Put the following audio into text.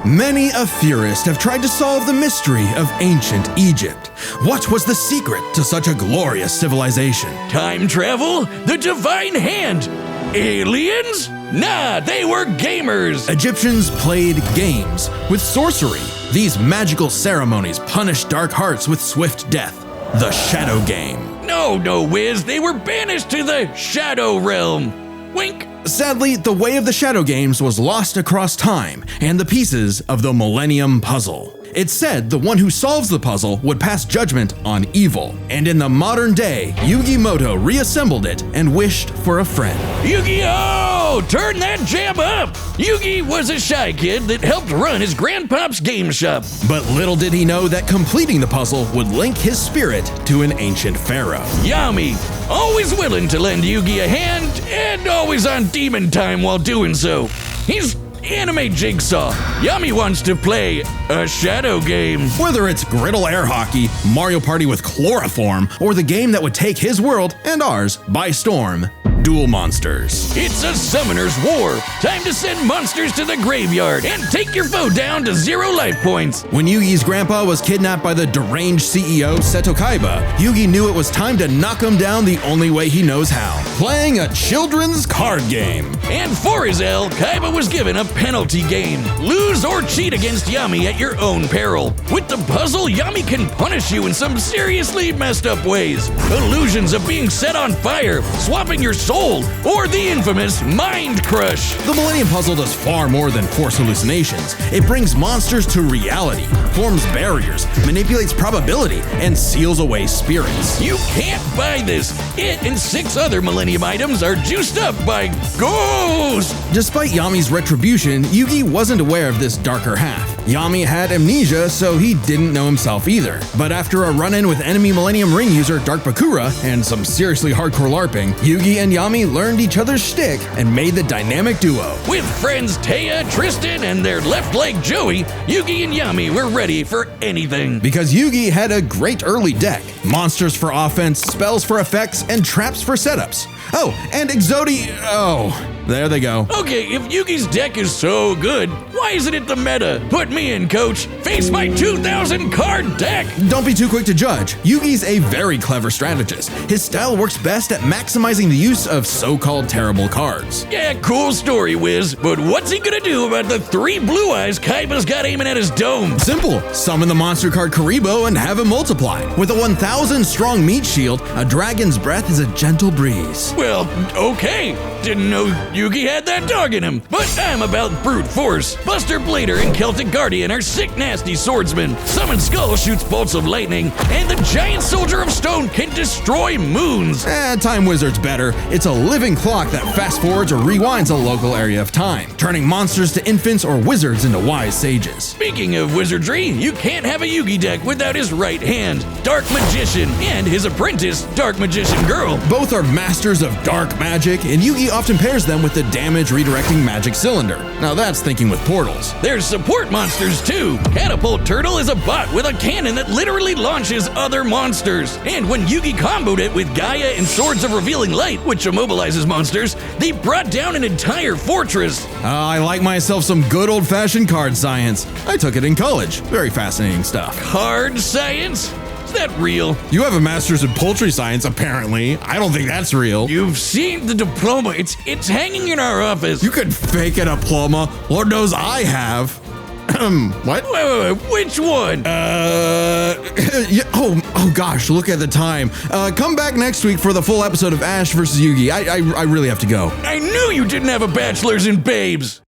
Many a theorist have tried to solve the mystery of ancient Egypt. What was the secret to such a glorious civilization? Time travel? The divine hand? Aliens? Nah, they were gamers. Egyptians played games with sorcery. These magical ceremonies punished dark hearts with swift death. The Shadow Game. No, Wiz, they were banished to the Shadow Realm. Wink. Sadly, the way of the Shadow Games was lost across time and the pieces of the Millennium Puzzle. It's said the one who solves the puzzle would pass judgment on evil. And in the modern day, Yugi Moto reassembled it and wished for a friend. Yu-Gi-Oh! Turn that jam up! Yugi was a shy kid that helped run his grandpop's game shop. But little did he know that completing the puzzle would link his spirit to an ancient pharaoh. Yami, always willing to lend Yugi a hand and always on demon time while doing so. He's anime Jigsaw. Yami wants to play a shadow game. Whether it's griddle air hockey, Mario Party with chloroform, or the game that would take his world and ours by storm, Duel Monsters. It's a summoner's war. Time to send monsters to the graveyard and take your foe down to 0 life points. When Yugi's grandpa was kidnapped by the deranged CEO Seto Kaiba, Yugi knew it was time to knock him down the only way he knows how, playing a children's card game. And for his L, Kaiba was given a penalty game. Lose or cheat against Yami at your own peril. With the puzzle, Yami can punish you in some seriously messed up ways. Illusions of being set on fire, swapping your soul, or the infamous Mind Crush. The Millennium Puzzle does far more than force hallucinations. It brings monsters to reality, forms barriers, manipulates probability, and seals away spirits. You can't buy this. It and 6 other Millennium items are juiced up by ghosts. Despite Yami's retribution, Yugi wasn't aware of this darker half. Yami had amnesia, so he didn't know himself either. But after a run-in with enemy Millennium Ring user Dark Bakura and some seriously hardcore LARPing, Yugi and Yami learned each other's shtick and made the dynamic duo. With friends Taya, Tristan, and their left leg Joey, Yugi and Yami were ready for anything. Because Yugi had a great early deck. Monsters for offense, spells for effects, and traps for setups. Oh, and there they go. Okay, if Yugi's deck is so good, why isn't it the meta? Put me in, coach. Face my 2,000 card deck. Don't be too quick to judge. Yugi's a very clever strategist. His style works best at maximizing the use of so-called terrible cards. Yeah, cool story, Wiz. But what's he gonna do about the 3 blue eyes Kaiba's got aiming at his dome? Simple. Summon the monster card Karibo and have him multiply. With a 1,000 strong meat shield, a dragon's breath is a gentle breeze. Well, okay. Didn't know Yugi had that dog in him. But I'm about brute force. Buster Blader and Celtic Guardian are sick, nasty swordsmen. Summon Skull shoots bolts of lightning, and the giant soldier of stone can destroy moons. Time Wizard's better. It's a living clock that fast forwards or rewinds a local area of time, turning monsters to infants or wizards into wise sages. Speaking of wizardry, you can't have a Yugi deck without his right hand, Dark Magician, and his apprentice, Dark Magician Girl. Both are masters of dark magic, and Yugi often pairs them with the damage redirecting magic cylinder. Now that's thinking with portals. There's support monsters too. Catapult Turtle is a bot with a cannon that literally launches other monsters. And when Yugi comboed it with Gaia and Swords of Revealing Light, which immobilizes monsters, they brought down an entire fortress. I like myself some good old-fashioned card science. I took it in college. Very fascinating stuff. Card science? Is that real? You have a master's in poultry science, apparently. I don't think that's real. You've seen the diploma. It's hanging in our office. You could fake a diploma. Lord knows I have. What? Wait, which one? Yeah, oh gosh, look at the time. Come back next week for the full episode of Ash vs. Yugi. I really have to go. I knew you didn't have a bachelor's in babes.